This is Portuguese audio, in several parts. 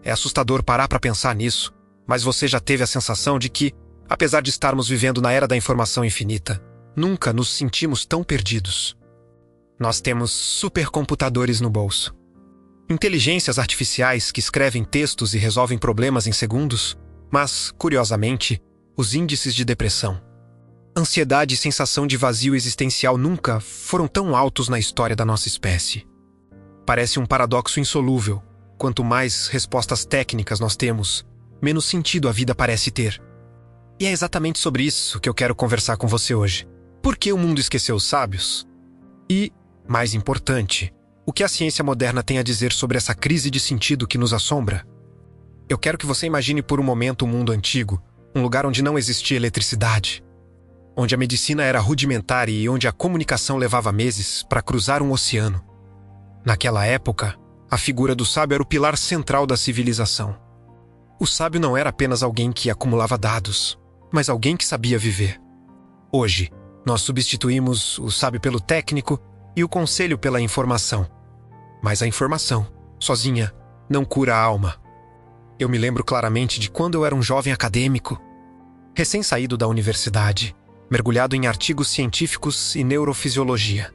É assustador parar para pensar nisso, mas você já teve a sensação de que, apesar de estarmos vivendo na era da informação infinita, nunca nos sentimos tão perdidos. Nós temos supercomputadores no bolso. Inteligências artificiais que escrevem textos e resolvem problemas em segundos, mas, curiosamente, os índices de depressão, ansiedade e sensação de vazio existencial nunca foram tão altos na história da nossa espécie. Parece um paradoxo insolúvel. Quanto mais respostas técnicas nós temos, menos sentido a vida parece ter. E é exatamente sobre isso que eu quero conversar com você hoje. Por que o mundo esqueceu os sábios? E, mais importante, o que a ciência moderna tem a dizer sobre essa crise de sentido que nos assombra? Eu quero que você imagine por um momento um mundo antigo, um lugar onde não existia eletricidade, onde a medicina era rudimentar e onde a comunicação levava meses para cruzar um oceano. Naquela época, a figura do sábio era o pilar central da civilização. O sábio não era apenas alguém que acumulava dados, mas alguém que sabia viver. Hoje, nós substituímos o sábio pelo técnico e o conselho pela informação. Mas a informação, sozinha, não cura a alma. Eu me lembro claramente de quando eu era um jovem acadêmico, recém-saído da universidade, mergulhado em artigos científicos e neurofisiologia.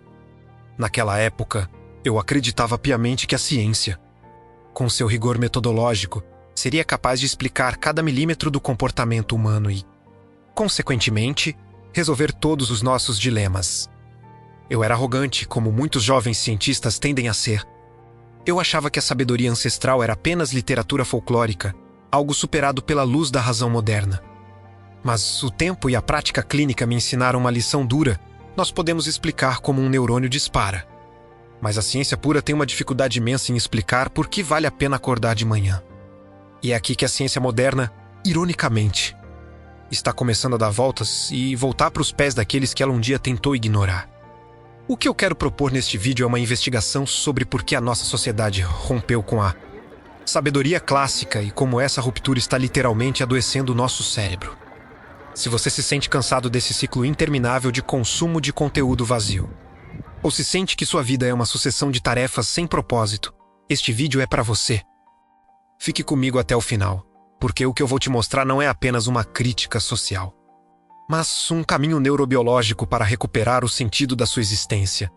Naquela época, eu acreditava piamente que a ciência, com seu rigor metodológico, seria capaz de explicar cada milímetro do comportamento humano e, consequentemente, resolver todos os nossos dilemas. Eu era arrogante, como muitos jovens cientistas tendem a ser. Eu achava que a sabedoria ancestral era apenas literatura folclórica, algo superado pela luz da razão moderna. Mas o tempo e a prática clínica me ensinaram uma lição dura. Nós podemos explicar como um neurônio dispara. Mas a ciência pura tem uma dificuldade imensa em explicar por que vale a pena acordar de manhã. E é aqui que a ciência moderna, ironicamente, está começando a dar voltas e voltar para os pés daqueles que ela um dia tentou ignorar. O que eu quero propor neste vídeo é uma investigação sobre por que a nossa sociedade rompeu com a sabedoria clássica e como essa ruptura está literalmente adoecendo o nosso cérebro. Se você se sente cansado desse ciclo interminável de consumo de conteúdo vazio, ou se sente que sua vida é uma sucessão de tarefas sem propósito, este vídeo é para você. Fique comigo até o final, porque o que eu vou te mostrar não é apenas uma crítica social, mas um caminho neurobiológico para recuperar o sentido da sua existência.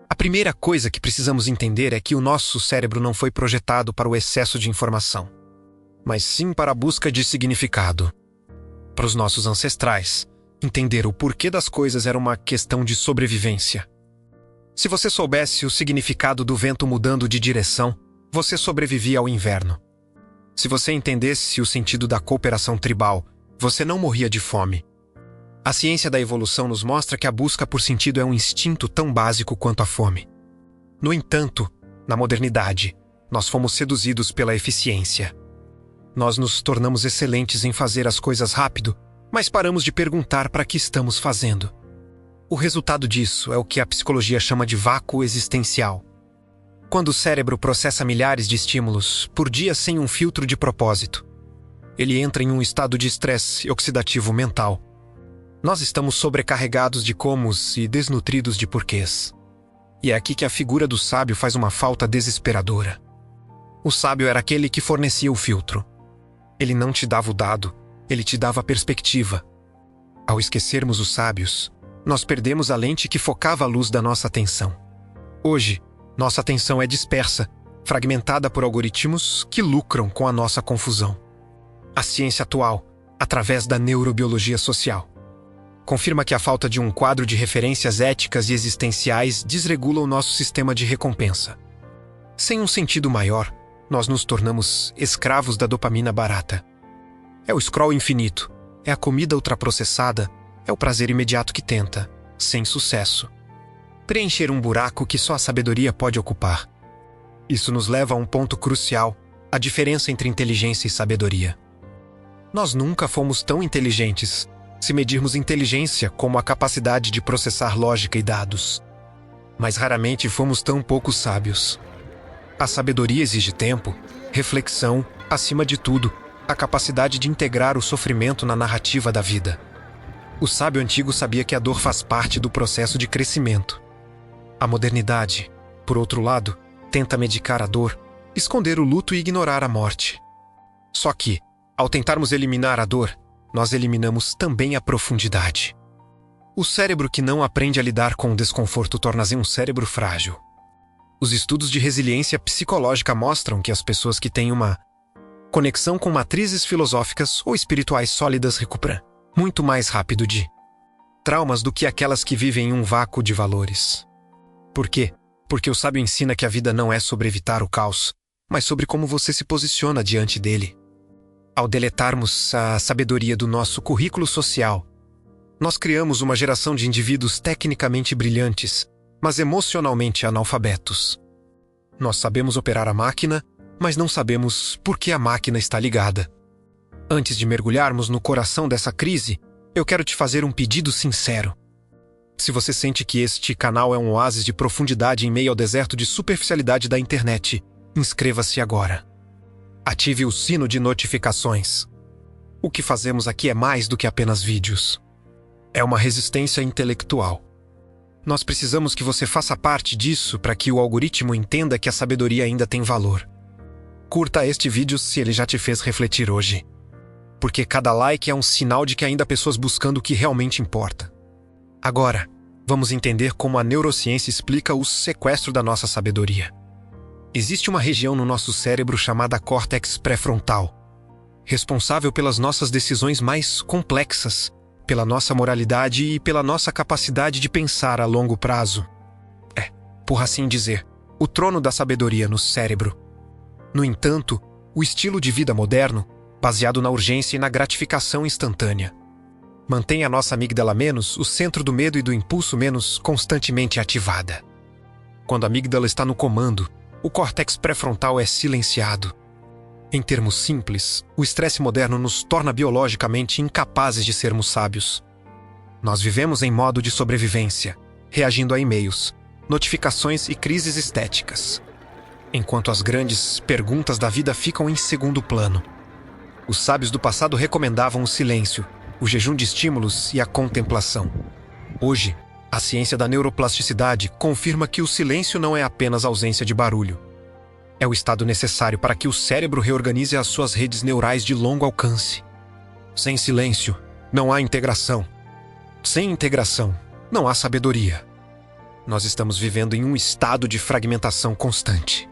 A primeira coisa que precisamos entender é que o nosso cérebro não foi projetado para o excesso de informação, mas sim para a busca de significado. Para os nossos ancestrais, entender o porquê das coisas era uma questão de sobrevivência. Se você soubesse o significado do vento mudando de direção, você sobrevivia ao inverno. Se você entendesse o sentido da cooperação tribal, você não morria de fome. A ciência da evolução nos mostra que a busca por sentido é um instinto tão básico quanto a fome. No entanto, na modernidade, nós fomos seduzidos pela eficiência. Nós nos tornamos excelentes em fazer as coisas rápido, mas paramos de perguntar para que estamos fazendo. O resultado disso é o que a psicologia chama de vácuo existencial. Quando o cérebro processa milhares de estímulos por dia sem um filtro de propósito, ele entra em um estado de estresse oxidativo mental. Nós estamos sobrecarregados de comos e desnutridos de porquês. E é aqui que a figura do sábio faz uma falta desesperadora. O sábio era aquele que fornecia o filtro. Ele não te dava o dado, ele te dava a perspectiva. Ao esquecermos os sábios, nós perdemos a lente que focava a luz da nossa atenção. Hoje, nossa atenção é dispersa, fragmentada por algoritmos que lucram com a nossa confusão. A ciência atual, através da neurobiologia social, confirma que a falta de um quadro de referências éticas e existenciais desregula o nosso sistema de recompensa. Sem um sentido maior, nós nos tornamos escravos da dopamina barata. É o scroll infinito, é a comida ultraprocessada, é o prazer imediato que tenta, sem sucesso, preencher um buraco que só a sabedoria pode ocupar. Isso nos leva a um ponto crucial, a diferença entre inteligência e sabedoria. Nós nunca fomos tão inteligentes, se medirmos inteligência como a capacidade de processar lógica e dados. Mas raramente fomos tão pouco sábios. A sabedoria exige tempo, reflexão, acima de tudo, a capacidade de integrar o sofrimento na narrativa da vida. O sábio antigo sabia que a dor faz parte do processo de crescimento. A modernidade, por outro lado, tenta medicar a dor, esconder o luto e ignorar a morte. Só que, ao tentarmos eliminar a dor, nós eliminamos também a profundidade. O cérebro que não aprende a lidar com o desconforto torna-se um cérebro frágil. Os estudos de resiliência psicológica mostram que as pessoas que têm uma conexão com matrizes filosóficas ou espirituais sólidas recuperam muito mais rápido de traumas do que aquelas que vivem em um vácuo de valores. Por quê? Porque o sábio ensina que a vida não é sobre evitar o caos, mas sobre como você se posiciona diante dele. Ao deletarmos a sabedoria do nosso currículo social, nós criamos uma geração de indivíduos tecnicamente brilhantes, mas emocionalmente analfabetos. Nós sabemos operar a máquina, mas não sabemos por que a máquina está ligada. Antes de mergulharmos no coração dessa crise, eu quero te fazer um pedido sincero. Se você sente que este canal é um oásis de profundidade em meio ao deserto de superficialidade da internet, inscreva-se agora. Ative o sino de notificações. O que fazemos aqui é mais do que apenas vídeos. É uma resistência intelectual. Nós precisamos que você faça parte disso para que o algoritmo entenda que a sabedoria ainda tem valor. Curta este vídeo se ele já te fez refletir hoje. Porque cada like é um sinal de que ainda há pessoas buscando o que realmente importa. Agora, vamos entender como a neurociência explica o sequestro da nossa sabedoria. Existe uma região no nosso cérebro chamada córtex pré-frontal, responsável pelas nossas decisões mais complexas, pela nossa moralidade e pela nossa capacidade de pensar a longo prazo. Por assim dizer, o trono da sabedoria no cérebro. No entanto, o estilo de vida moderno, baseado na urgência e na gratificação instantânea, mantém a nossa amígdala menos, o centro do medo e do impulso menos, constantemente ativada. Quando a amígdala está no comando, o córtex pré-frontal é silenciado. Em termos simples, o estresse moderno nos torna biologicamente incapazes de sermos sábios. Nós vivemos em modo de sobrevivência, reagindo a e-mails, notificações e crises estéticas, enquanto as grandes perguntas da vida ficam em segundo plano. Os sábios do passado recomendavam o silêncio, o jejum de estímulos e a contemplação. Hoje, a ciência da neuroplasticidade confirma que o silêncio não é apenas ausência de barulho. É o estado necessário para que o cérebro reorganize as suas redes neurais de longo alcance. Sem silêncio, não há integração. Sem integração, não há sabedoria. Nós estamos vivendo em um estado de fragmentação constante.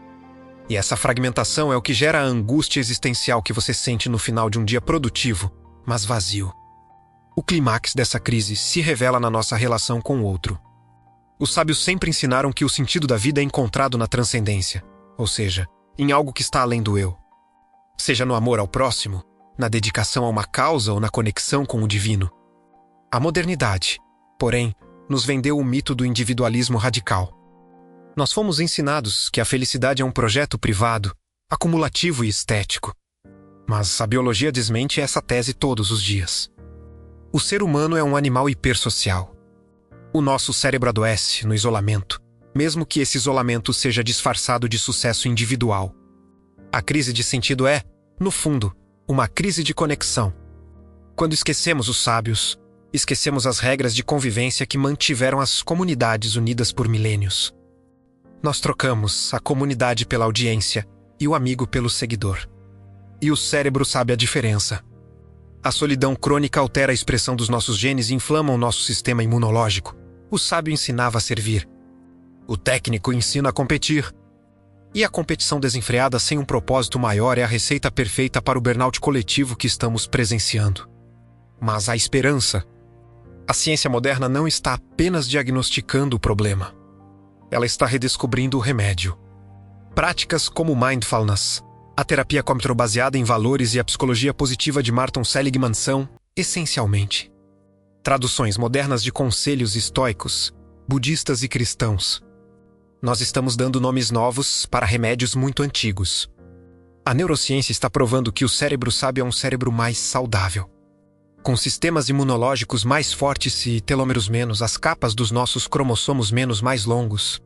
E essa fragmentação é o que gera a angústia existencial que você sente no final de um dia produtivo, mas vazio. O clímax dessa crise se revela na nossa relação com o outro. Os sábios sempre ensinaram que o sentido da vida é encontrado na transcendência, ou seja, em algo que está além do eu. Seja no amor ao próximo, na dedicação a uma causa ou na conexão com o divino. A modernidade, porém, nos vendeu o mito do individualismo radical. Nós fomos ensinados que a felicidade é um projeto privado, acumulativo e estético. Mas a biologia desmente essa tese todos os dias. O ser humano é um animal hipersocial. O nosso cérebro adoece no isolamento, mesmo que esse isolamento seja disfarçado de sucesso individual. A crise de sentido é, no fundo, uma crise de conexão. Quando esquecemos os sábios, esquecemos as regras de convivência que mantiveram as comunidades unidas por milênios. Nós trocamos a comunidade pela audiência e o amigo pelo seguidor. E o cérebro sabe a diferença. A solidão crônica altera a expressão dos nossos genes e inflama o nosso sistema imunológico. O sábio ensinava a servir. O técnico ensina a competir. E a competição desenfreada sem um propósito maior é a receita perfeita para o burnout coletivo que estamos presenciando. Mas há esperança. A ciência moderna não está apenas diagnosticando o problema. Ela está redescobrindo o remédio. Práticas como mindfulness, a terapia cognitiva baseada em valores e a psicologia positiva de Martin Seligman são, essencialmente, traduções modernas de conselhos estoicos, budistas e cristãos. Nós estamos dando nomes novos para remédios muito antigos. A neurociência está provando que o cérebro sábio é um cérebro mais saudável. Com sistemas imunológicos mais fortes e telômeros menos, as capas dos nossos cromossomos menos mais longos.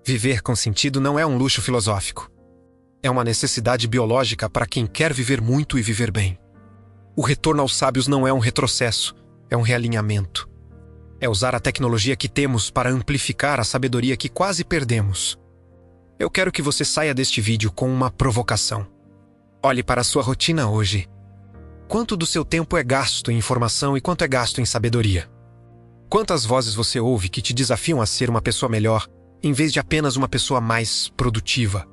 Viver com sentido não é um luxo filosófico. É uma necessidade biológica para quem quer viver muito e viver bem. O retorno aos sábios não é um retrocesso, é um realinhamento. É usar a tecnologia que temos para amplificar a sabedoria que quase perdemos. Eu quero que você saia deste vídeo com uma provocação. Olhe para a sua rotina hoje. Quanto do seu tempo é gasto em informação e quanto é gasto em sabedoria? Quantas vozes você ouve que te desafiam a ser uma pessoa melhor, em vez de apenas uma pessoa mais produtiva?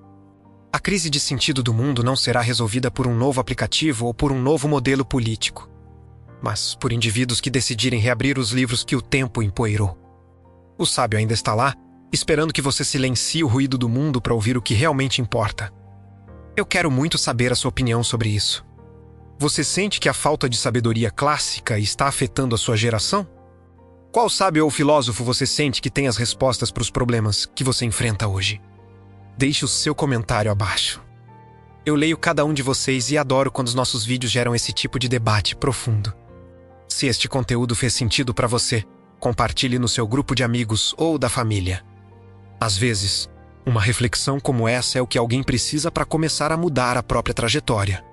A crise de sentido do mundo não será resolvida por um novo aplicativo ou por um novo modelo político, mas por indivíduos que decidirem reabrir os livros que o tempo empoeirou. O sábio ainda está lá, esperando que você silencie o ruído do mundo para ouvir o que realmente importa. Eu quero muito saber a sua opinião sobre isso. Você sente que a falta de sabedoria clássica está afetando a sua geração? Qual sábio ou filósofo você sente que tem as respostas para os problemas que você enfrenta hoje? Deixe o seu comentário abaixo. Eu leio cada um de vocês e adoro quando os nossos vídeos geram esse tipo de debate profundo. Se este conteúdo fez sentido para você, compartilhe no seu grupo de amigos ou da família. Às vezes, uma reflexão como essa é o que alguém precisa para começar a mudar a própria trajetória.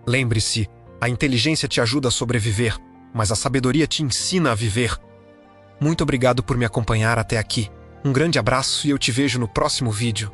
Lembre-se, a inteligência te ajuda a sobreviver, mas a sabedoria te ensina a viver. Muito obrigado por me acompanhar até aqui. Um grande abraço e eu te vejo no próximo vídeo.